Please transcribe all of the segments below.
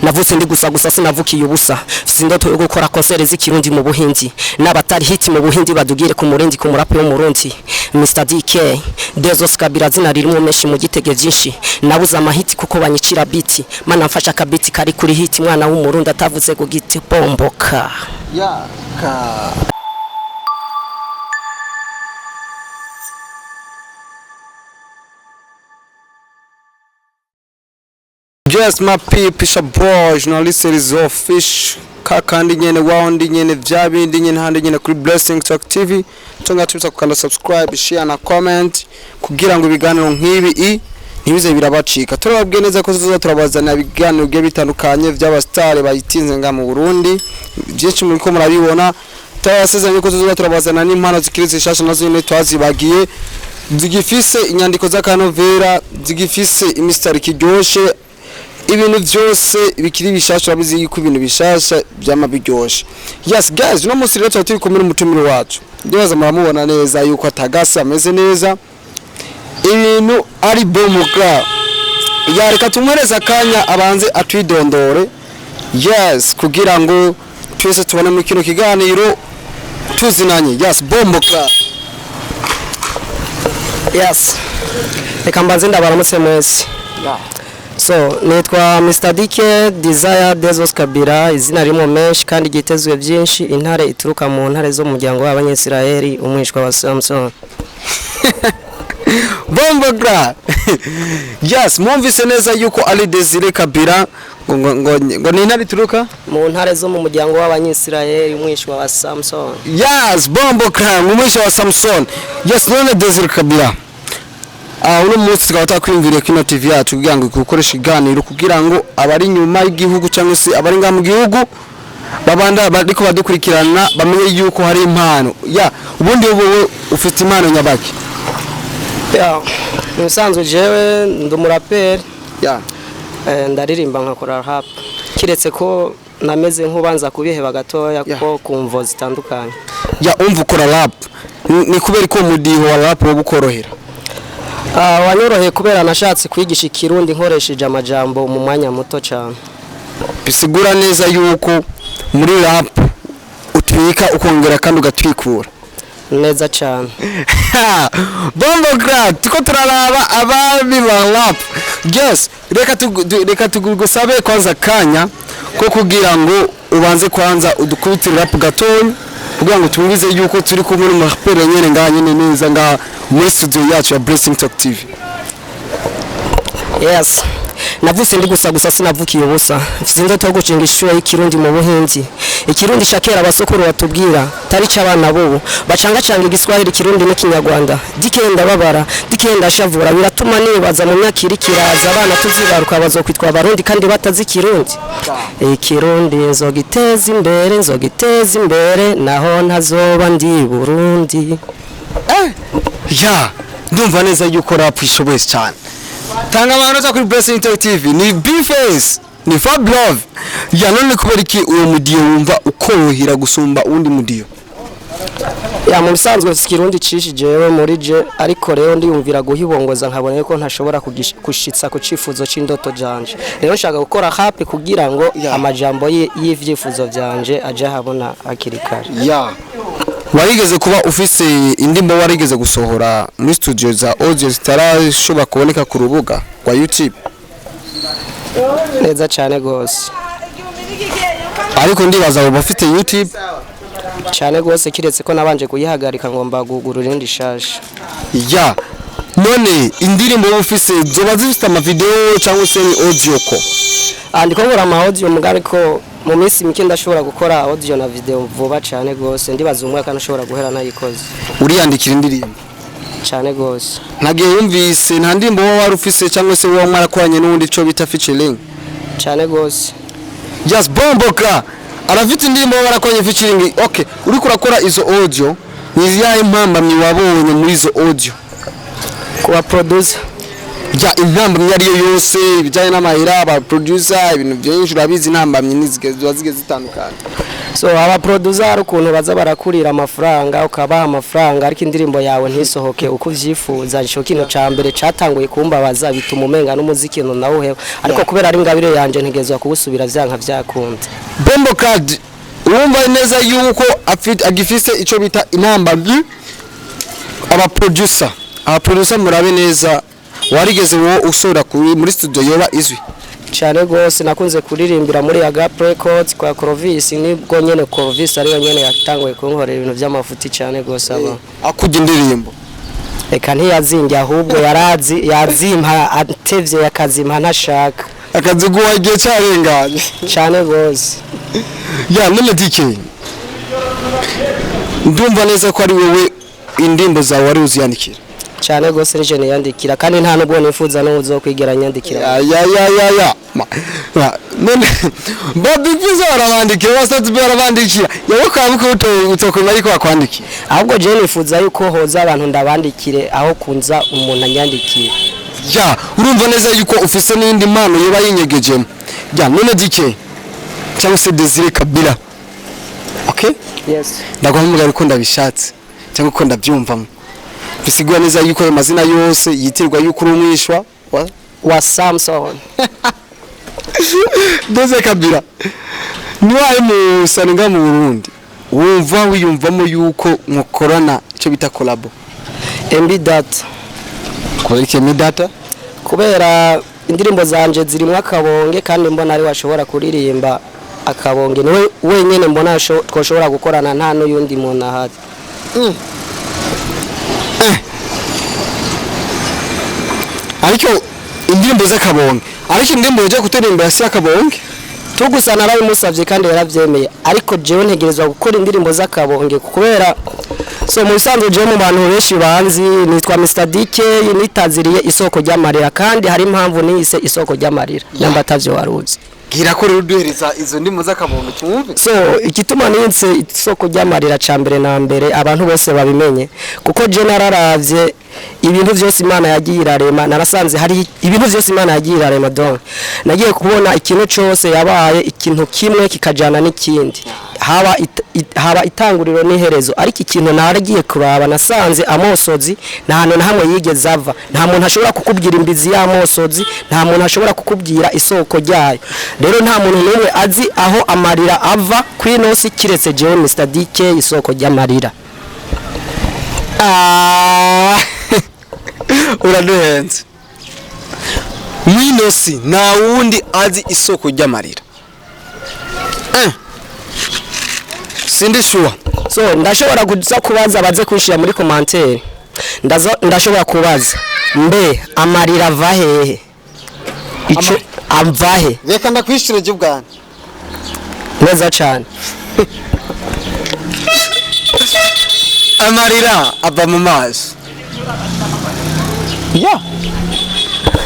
navutse ndi gusa sinavukiye ubusa sindoto yo gukora concert z'ikirundi mu buhindi n'abatari hit mu buhindi badugire ku murendi ku murape wo murundi Mr DK Dezos Kabira zina ririmo meshi mu gitege byinshi nabuza amahiti kuko banyicira biti mana mfasha kabiti kari kuri hit mwana w'umurundi atavuze ku giti bomboka Yes, my people, it's a boy, journalist is official. Kakandi nyene waundi nyene vyabindi nyene handi nyene kuri Blessing Talk TV. Tunga tubisa kukanda subscribe, share na comment kugira ngo ibiganiro nk'ibi ntibize birabacika. Turababwiye neza ko tuzoza turabazana ibiganiro bye bitandukanye vy'abastar bayitinze nga mu Burundi. Byinshi muri ko murabibona. Turasezeranye ko tuzoza turabazana n'impano zikirize shasha nazo nyene twazibagiye. Zigifise inyandiko z'akanovera, zigifise imistari kiryoshe. Ibintu byose bikiri bishasha abizi yuko ibintu bishasha byamabiryoshe. Yes guys, no musi rero turi kumwe n'umutumiro wacu. Ndibaza muramubona neza yuko atagase ameze neza. Ibintu ari bomuka. Yareka tumwereza kanya abanze atwidondore. Yes, kugira ngo twese tubone mu kino kiganiro tuzinanye. Yes, bomuka. Yes. Reka mbanze ndabaramutse mwese. So nitwa Mr DK Desire Dezos Kabira izina ririmo menshi kandi gitezwe byinshi intare ituruka mu ntare zo mu muryango w'abanyesirayeli umwishwa wa Samson. Bombogra. Yes, mwumvise neza yuko ali Desire Kabira ngo ni intare ituruka mu ntare zo mu muryango w'abanyesirayeli umwishwa wa Samson. Yes, Bombogra umwishwa wa Samson. Yes, none Desire Kabira. Uno munsi tukaba takwimviriye kino TV yacu kugira ngo ikukoreshe iganiro kugira ngo abari nyuma y'igihugu cyangwa se abari nga mu gihugu babanda bariko badukurikirana bamenye yuko hari impano. Ubundi wowe ufite impano nyabaki? Musanzwe jewe ndumuraperi. Ndaririmba nkakora rap. Kiretse ko nameze nk'ubanza kubiheba gatoya ko kumvo zitandukanye. Umva ukora rap. Ni kubera ko mudiho wa rap wo bukorohera. Wanyoroheye kubera nashatse kwigisha ikirundi nkoresheje amajambo mu mwanya muto cyane. Bisigura neza yuko muri rap utwika ukongera kandi ugatwikura neza cyane. Bombogra tuko turaraba ababi ba rap. Yes, reka tugusabe kwanza kanya ko kugira ngo ubanze kwanza udukubitira rap gatoya kugira ngo tumwize yuko turi kumwe mu rapere nyene nganye neza nga muri studio yacu ya Blessing Talk TV. Yes. Navuse ndi gusa sinavukiye ubusa. Mfite to gucinga ishure y'ikirundi mu buhinzi. Ikirundi shakera abasokuru batubwira tari cy'abana bo bacanga igiswahili ikirundi n'ikinyarwanda. Dikenda babara, dikenda shavura biratuma nibaza mu myaka iri kiraza abana tuzibaruka bazokwitwa abarundi kandi batazi ikirundi. Ikirundi nzogiteza imbere naho ntazoba ndi Burundi. Ndumva neza yuko rap ishoboye cyane. Tanga amanota kuri Blessing Talk TV ni B-Face ni Fab Love. None kubera iki uwo mudiyo wumva ukorohera gusumba undi mudiyo? Mu bisanzwe sikirundi cishije muri je ariko rero ndiyumvira guhibongoza nkabone ko ntashobora kushitsa ku cifuzo c'indoto janje. Rero nshaka gukora rap kugira ngo amajambo y'ivyifuzo byanje aje habona akirikare. Warigeze kuba ufise indimbo warigeze gusohora muri studio za audio zitarashobora kuboneka ku rubuga rwa YouTube? Neza cyane gose. Ariko ndibaza abo bafite YouTube cyane gose kiretse ko nabanje kuyihagarika ngomba gugurura indi shasha. None indirimbo ufise zoba zifite ama video cyangwa se audio ko? Andiko nkora ama audio mugabe ko mu minsi mike ndashobora gukora audio na video vuba cyane gose ndibaza umwaka nashobora guhera nayikoze. Uriyandikira indirimbo cyane gose. Nagiye yumvise nta ndimbo wari ufise cyangwa se wo mwarakoranye n'undi cyo bita featuring cyane gose. Just Bomboka arafite indimbo warakoranye featuring. Okay, uri kurakora izo audio ni yahe impambamye wabonye muri izo audio kuba producer? Intambamye ariyo yose bijyanye n'amahera aba producer ibintu byinshi urabizi intambamye nizigeze zitandukanye. so aba producer ukuntu baza barakurira amafaranga ukabaha amafaranga ariko indirimbo yawe ntisohoke uko uvyifuza nico kintu ca mbere catanguye kumbabaza bituma umenga n'umuziki no nawo heba ariko kubera ari ngabire yanje ntegezwa kugusubira vyanka vyakunze Bombo Card urumva neza yuko agifise ico bita intambamyi aba producer murabe neza warigeze wo usora muri studio yoba izwi cyane gose nakunze kuririmbira muri Agap Records kwa Clovis nibwo nyene Clovis ariyo nyene yatanguye kunkorera ibintu by'amafuti cyane gose aba akujya indirimbo eka ntiyazinge ahubwo yazimpa atevye yakazimpa ntashaka akazi guhagiye cyarenganye cyane gose ya none DK ndumva neza ko ari wewe indimbo zawe wari uziyandikira cyane gose region yandikira kandi nta nubwo nifuza no uzokwigera nyandikira ya none Bobby Pizzo arabandikira basatse barabandikira yawe kwabuka utokoma ariko akwandikira ahubwo je nifuza yuko hoza abantu ndabandikire aho kunza umuntu anyandikira ya urumva neza yuko ufise n'indi mpano yoba yinyegeje ya none DK cyangwa se Desire Kabila okay yes ndagomba ko ndabishatse cyangwa ko ndabyumvamo bisigura neza yuko ayo mazina yose yitirwa yuko urumwishwa wa Samson Desire Kabila niwaye mu saninga mu Burundi wumva wiyumvamo yuko mukorana icyo bita collab MB data kubera MB data kubera indirimbo zanje zirimwe akabonge kandi mbona ari washobora kuririmba akabonge niwe wenyene mbona twoshobora gukorana nta no yundi muntu ahari ariko indirimbo z'akabonge ariko indirimbo yo kuteririmba si akabonge tugusana babimusavye kandi yaravyemeye ariko jewe ntegerezwa gukora indirimbo z'akabonge kubera so mu bisanzwe je mu bantu benshi banzi nitwa Mr DK nitaziriye isoko ry'amarira kandi hari impamvu nise isoko ry'amarira namba atavyo waruzi gira ko ruduhereza izo ndimo z'akabonge cyumve so igituma nise isoko ry'amarira ca mbere na mbere abantu bose babimenye kuko je nararavye ibintu byose Imana yagiye irarema narasanze hari ibintu byose Imana yagiye irarema donc nagiye kubona ikintu cyose yabaye ikintu kimwe kikajana n'ikindi haba itanguriro n'iherezo ariko ikintu naragiye kuraba nasanze amosozi nta hantu na hamwe yigeze ava nta muntu ashobora kukubwira imbizi y'amosozi nta muntu ashobora kukubwira isoko ryayo rero nta muntu n'umwe azi aho amarira ava kwinosi kiretse jewe Mr DK isoko ry'amarira uraduhenze mwinosi nta wundi azi isoko ry'amarira sindi sure so ndashobora kubaza baze kwishira muri commentaire ndashobora kubaza mbe amarira ava hehe ico avahe reka ndakwishire je bwana neza cyane amarira ava mu maso ya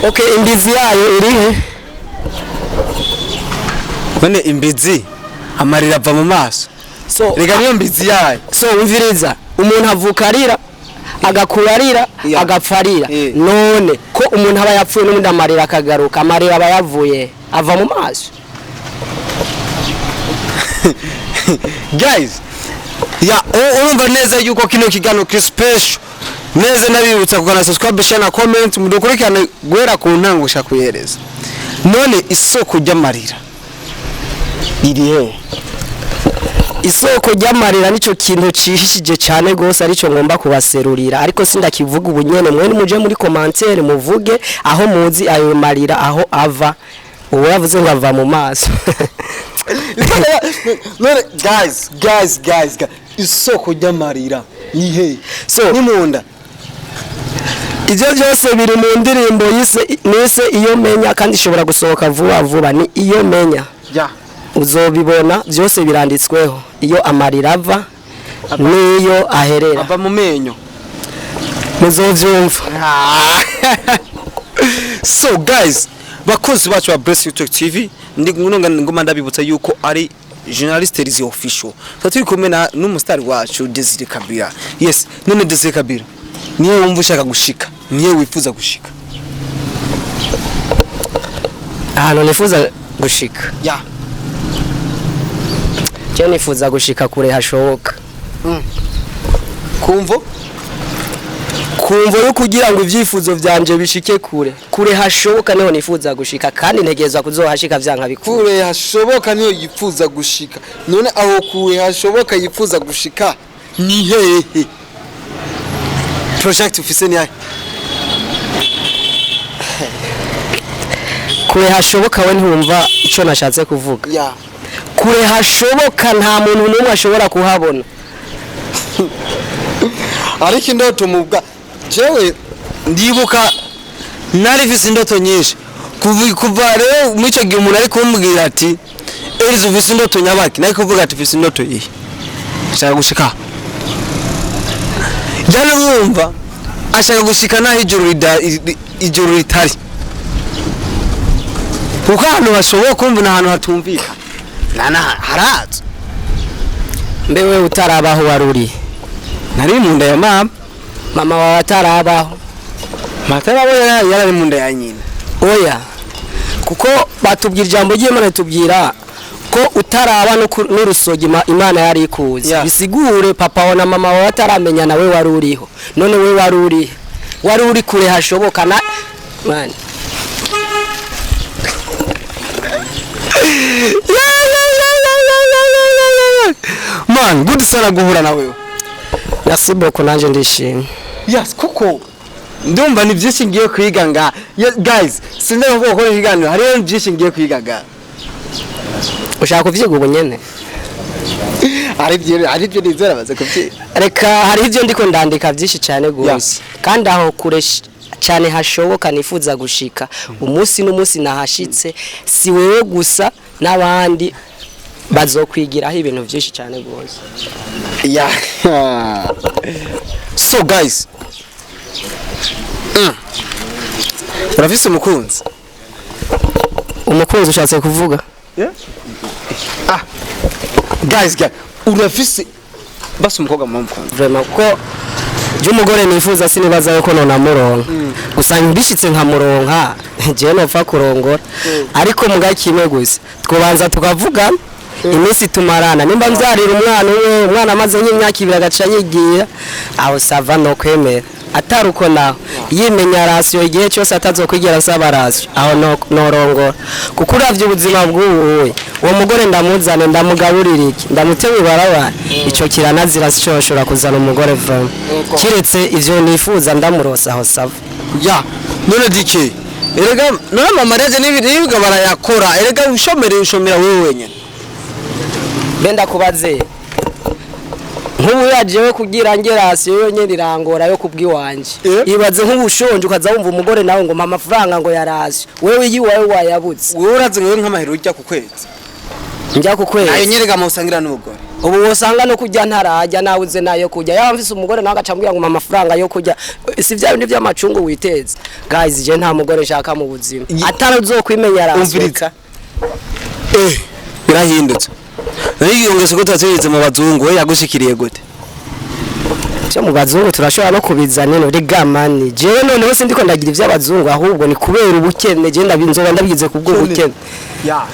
okay imbizi yayo irihe bone imbizi amarira ava mu maso so rega niyo mbizi yayo so umviriza umuntu avukarira agakurarira agapfarira none ko umuntu aba yapfuye n'undi amarira akagaruka amarira aba yavuye ava mu maso guys ya urumva neza yuko kino kigano Crispesho neza nabibutsa kugana subscribe share na comment mudukurikirane guhera ku ntangusha kuyereza none isoko ry'amarira irihe isoko ry'amarira nico kintu cihishije cyane gose arico ngomba kubaserurira ariko sindakivuga ubunyene mwe muje muri commentaire muvuge aho muzi ayo marira aho ava uwo yavuze ngo ava mu maso none guys isoko ry'amarira ihe so nimunda ivyo byose biri mu ndirimbo nise iyo menya kandi ishobora gusohoka vuba ni iyo menya ya uzobibona byose biranditsweho iyo amarira ava niyo aherera ava mu menyo muzovyumva so guys bakozi bacu ba Bless YouTube TV ngoma ndabibutsa yuko ari journalist Rizzi official turi kumena n'umustar wacu Desire Kabila yes none Desire Kabila niye wumva ushaka gushika niye wifuza gushika ahantu nifuza gushika ya je nifuza gushika kure hashoboka kumvo yo kugira ngo ivyifuzo vyanje bishike kure hashoboka niho nifuza gushika kandi ntegerezwa kuzohashika vyanka bikure kure hashoboka niyo yifuza gushika none aho kure hashoboka yifuza gushika ni hehe project ufise ni ahe kure hashoboka we ntumva ico nashatse kuvuga ya kure hashoboka nta muntu n'umwe ashobora kuhabona ariko indoto mubwa jewe ndibuka narifise indoto nyinshi kuva rero mwico gihe umuntu ari kumbwira ati erizo ufise indoto nyabaki nari kuvuga ati ufise indoto iyi ashaka gushika jana mwumva ashaka gushika naho ijuru ritari kuko ahantu hashoboka kumva n'ahantu hatumvika haraza mbewe utarabaho waruri nari mu nda ya mama wawe atarabaho matarabo yarari mu nda ya nyina oya kuko batubwira ijambo ry'Imana ritubwira ko utaraba n'urusogi Imana yari ikuzi bisigure papa wa na mama wawe ataramenya nawe waruriho none we waruri kure hashoboka na man man good sana guhura na wewe merci beaucoup nanje ndishimye yes kuko ndumva ni byinshi ngiye kwiga nga guys sinzi ngo gukora ikiganiro hariyo byinshi ngiye kwiga ga ushaka kuvyiga ubunyene ari byo nizera baze kuvyiga reka hari ivyo ndiko ndandika byinshi cyane gose kandi aho kure cyane hashoboka nifuza gushika umunsi n'umunsi nahashitse si wewe gusa n'abandi bazokwigiraho ibintu byinshi cyane gose yeah so guys urafise umukunzi ushatse kuvuga guys urafise basi umukobwa mumukunzi vraiment ko umugore nifuza sinibaza yuko nona muronka gusa mbishitse nka muronka je nopfa kurongora ariko mugakimwe gusa twobanza tukavuga iminsi tumarana nimba mvyarira umwana amaze nk'imyaka 2 agaca yigira aho sava no kwemera ataruko naho yimenya rasyo igihe cyose atazokwigera nsaba rasyo aho norongora kuko uravye ubuzima bw'uwe uwo mugore ndamuzane ndamugaburira iki ndamutema ibarabara ico kiranazira sicoshora kuzana umugore vraiment kiretse ivyo nifuza ndamurosa aho sava ya none dike erega none mamareze n'ibiribwa barayakora erega ushomera wewe wenyene benda kubaze nk'ubu yajewe kugira ngerasi yonyene rirangora yo kubwiwanje ibaze nk'ubushonje ukaza wumva umugore nawe ngo amafaranga ngo yarasi wewe yiwawe wayabuze wewe uraze wewe nk'amahero ujya ku kwezi njya ku kwezi ayo nyerega musangira n'ubugore ubu wosanga no kujya ntarajya nawuze nayo kujya yamfise umugore nawe agacambwira ngo amafaranga yo kujya si bya bindi by'amacungu witeze guys je nta mugore shaka mu buzima atarazokwimenya rasika birahindutse nayiyongese ko tatirize mu bazungu we yagushikiriye gute cyo mu bazungu turashobora no kubizana no rigamani jewe noneho sindiko ndagira ivy'abazungu ahubwo ni kubera ubukene je ndabinzoba ndabigize kubwo ubukene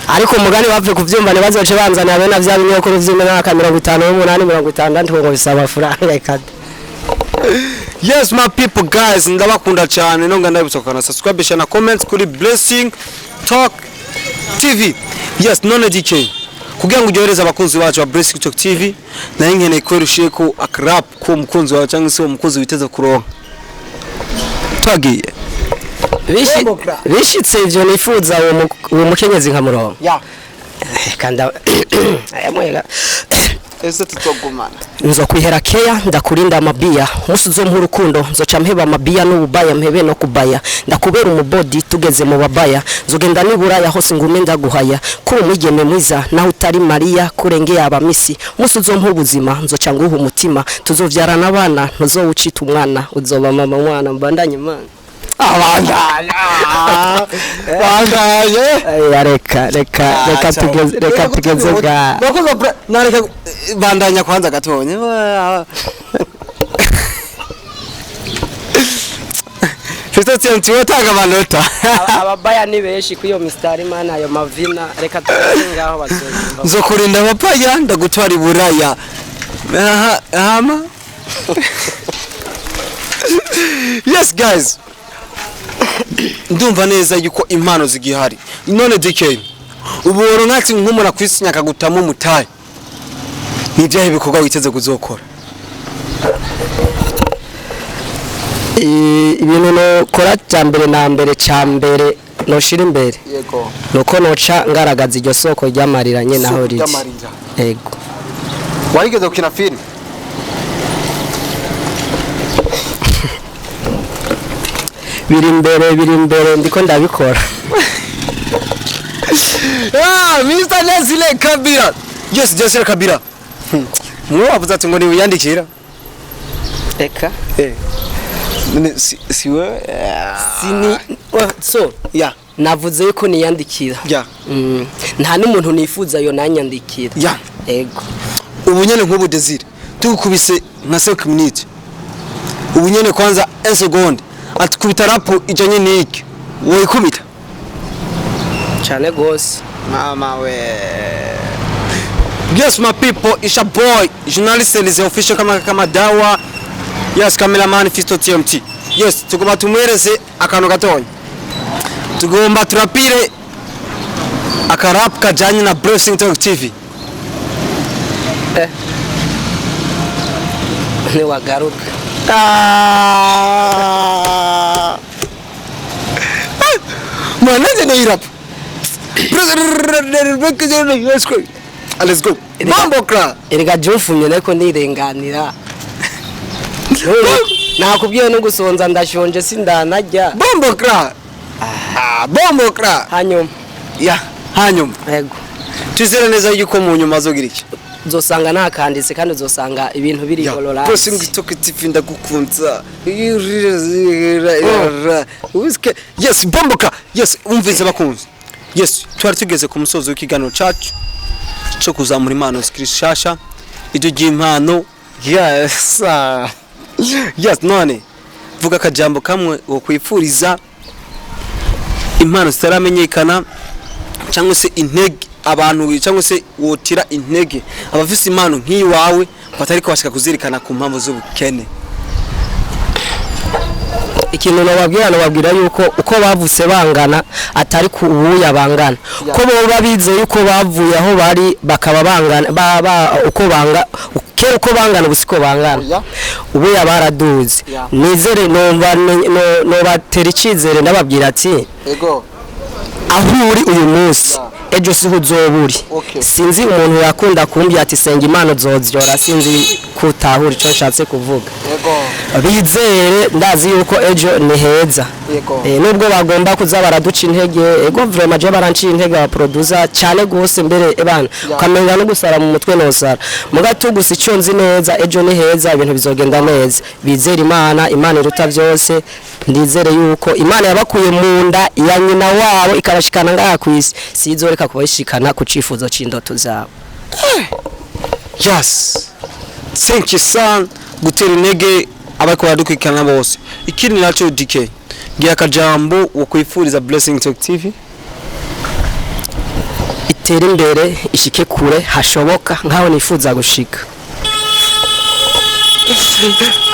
ariko mugani bapfe kuvyumva ne bazoce banzana bena vya binyoko vy'imyaka 58 56 ngo bisaba faranga ikade. Yes my people guys ndabakunda cyane no nganda bisokana subscribe share na comments kuri Blessing Talk TV. Yes none DJ kugira ngo ujyohereza abakunzi bacu wa Blessing Talk TV na ingene kwerushiye ko akrap ko umukunzi wawe cyangwa se umukunzi witeze kuronka twagiye bishitse ivyo nifuza uwo mukenyezi nka murongo kanda ayamwega ese tutogumana nzo kwihera keya ndakurinda amabia musu zo nk'urukundo nzoca mpeba amabia n'ububaya mpebe no kubaya ndakubera umubodi tugeze mu babaya nzogenda niburaya hose ngume ndaguhaya kuri umwigeme mwiza naho utari Maria kurengeye abamisi musu zo nk'ubuzima nzoca nguha umutima tuzovyarana abana ntuzowucita umwana uzoba mama mwana mbandanye mana abandanya reka tugeze ga nareka bandanya kwanza gatonye Fisto TMT wotanga amanota ababaya ni benshi kuyo Mr. Mana ayo mavina reka tuzingaho bazozimba nzokurinda abapaya ndagutwara iburaya hama yes guys ndumva neza yuko impano zigihari none DK uburo nkati nkumura kwisinya kagutamo mutaye nibyahe bikorwa witeze kuzokora ibintu no kora cyambere na mbere cyambere no shira imbere yego nuko noca ngaragaza iryo soko ry'amariranye naho riri yego warigeze gukina film biri imbere ndiko ndabikora Mr. Leslie Kabira yes Leslie Kabira mwe wavuze ati ngo ni wiyandikira eka siwe sini so ya navuze yuko niyandikira ya nta n'umuntu nifuza yo nanyandikira ya yego ubunyene nk'ubu Desire tukubise nka 5 minutes ubunyene kwanza 1 seconde atukubita rapo ijanye niki woyikubita cyane gose mama we yes my people it's a boy journalist is official kama dawa yes cameraman Fisto TMT yes tugomba tumwereze akantu gatonya tugomba turapire akarap kajanye na Blessing Talk TV ni wagaruka mwana ni rap let's go mambo kra erega jofumye nako nirenganira nakubwiye no gusonza ndashonje sindanajya bombo kra hanyuma ya hanyuma yego tuzere neza yuko mu nyuma zogira iki uzosanga nakanditse kandi uzosanga ibintu biri colorado Blessing Talk TV ndagukunza yes bombo kra yes umvize bakunze yes twari tugeze ku musozo w'ikiganiro cyacu cyo kuzamura impano zikirishasha ibyo gimpano yes yes none vuga akajambo kamwe wo kwifuriza impano zitaramenyekana cyangwa se intege abantu cyangwa se wotira intege abafise impano nk'iwawe batari ko bashaka kuzirikana ku mpamvu z'ubukene ikintu nababwira yuko uko bavuse bangana atari ku ubuya bangana ko bo babize yuko bavuye aho bari bakaba bangana uko banga uko bangana busiko bangana ubuya baraduze nizere no batera ikizere ndababwira ati ego aho uri uyu munsi ejo siho uzoburi sinzi umuntu yakunda kumbya ati senga imana zozyora sinzi kutahura ico nshatse kuvuga bizere ndazi yuko ejo ni heza nubwo bagomba kuza baraduca intege ego vraiment je baranci intege aba producer cyane gose mbere ebana ukamenga no gusara mu mutwe nosara mugatu gusa ico nzi neza ejo ni heza ibintu bizogenda neza bizere imana iruta byose ndizere yuko imana yabakuye mu nda ya nyina wabo ikabashikana ngaha kwisi sizoreka kubashikana ku cifuzo c'indoto zabo yes thank you son gutera intege abako badukikana bose ikindi naco DK ngiye akajambo wo kwifuriza Blessing Talk TV itera imbere ishike kure hashoboka nkaho nifuza gushika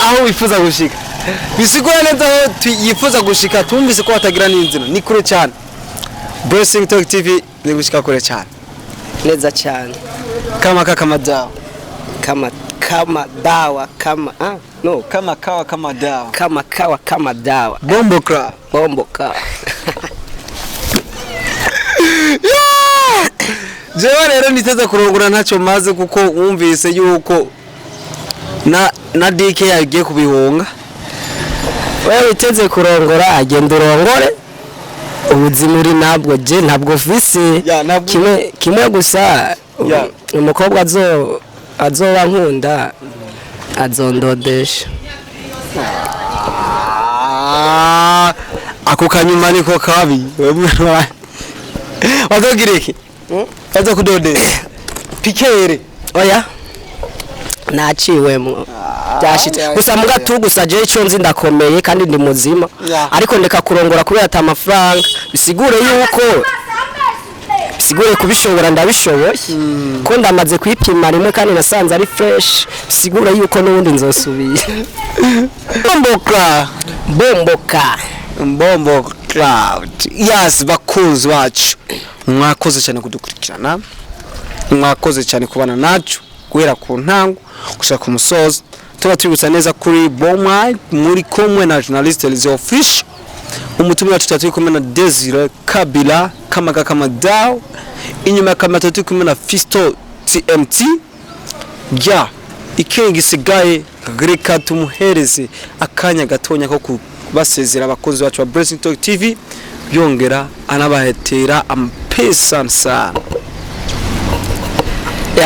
aho wifuza gushika bisigura neza aho yifuza gushika tumvise ko batagira n'inzira ni kure cyane Blessing Talk TV ni gushika kure cyane neza cyane kama dawa kama dawa kama no kama kawa kama dawa kama dawa bombo kra jewe rero niteze kurongora ntacyo maze kuko wumvise yuko na DK yagiye kubihunga wewe witeze kurongora agenda urongore ubuzima uri ntabwo visi kimwe gusa umukobwa azoba nkunda azondodesha ako kanyuma niko kabi wazogira iki kudodesha pikere oya naciwemo byashitse gusa muga tu gusa je ico nzi ndakomeye kandi ndi muzima ariko ndeka kurongora kubera ata amafaranga bisigure yuko bisigure kubishobora ndabishoboye ko ndamaze kwipima rimwe kandi nasanze ari fresh bisigure yuko n'ubundi nzosubira Bombo Cloud. Yes, bakunzi bacu mwakoze cyane kudukurikirana, mwakoze cyane kubana nacu guhera ku ntango gushaka ku musozo. Tuba twibutsa neza kuri Bomai muri kumwe na journalist Elizio Fish, umutumwa wacu turi kumwe na Desire Kabila kamaga kamadao, inyuma kamata turi kumwe na Fisto TMT. Ja ikengi sigaye Greka tumuhereze akanya gatonya ko basezera abakozi bacu ba Blessing Talk TV byongera anabahetera ampesa sana.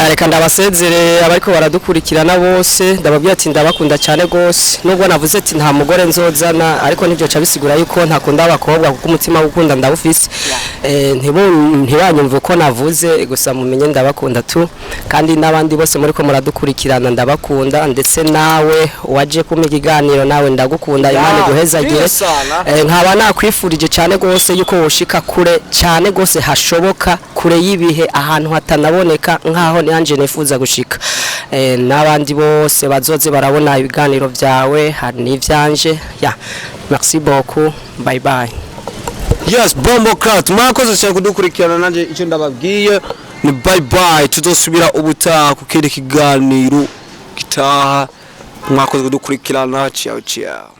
Reka ndabasezere abariko baradukurikirana bose ndababwira ati ndabakunda cyane gose nubwo navuze ati nta mugore nzozana ariko nivyo cabisigura yuko ntakunda abakobwa kuko umutima gukunda ndawufise ntibanyumva uko navuze gusa mumenye ndabakunda tu kandi nabandi bose muri ko muradukurikirana ndabakunda ndetse nawe waje kuma ikiganiro nawe ndagukunda Imana guhezagire nkaba nakwifurije cyane gose yuko woshika kure cyane gose hashoboka kure yibihe ahantu hatanaboneka nkaho nanje nifuza gushika nabandi bose bazoze barabona ibiganiro byawe hari n'ivyanje merci beaucoup bye bye. Yes, Bombo Cloud mwakoze cyane kudukurikirana nanje icyo ndababwiye ni bye bye tuzosubira ubutaha ku kindi kiganiro gitaha mwakoze kudukurikirana ciao ciao.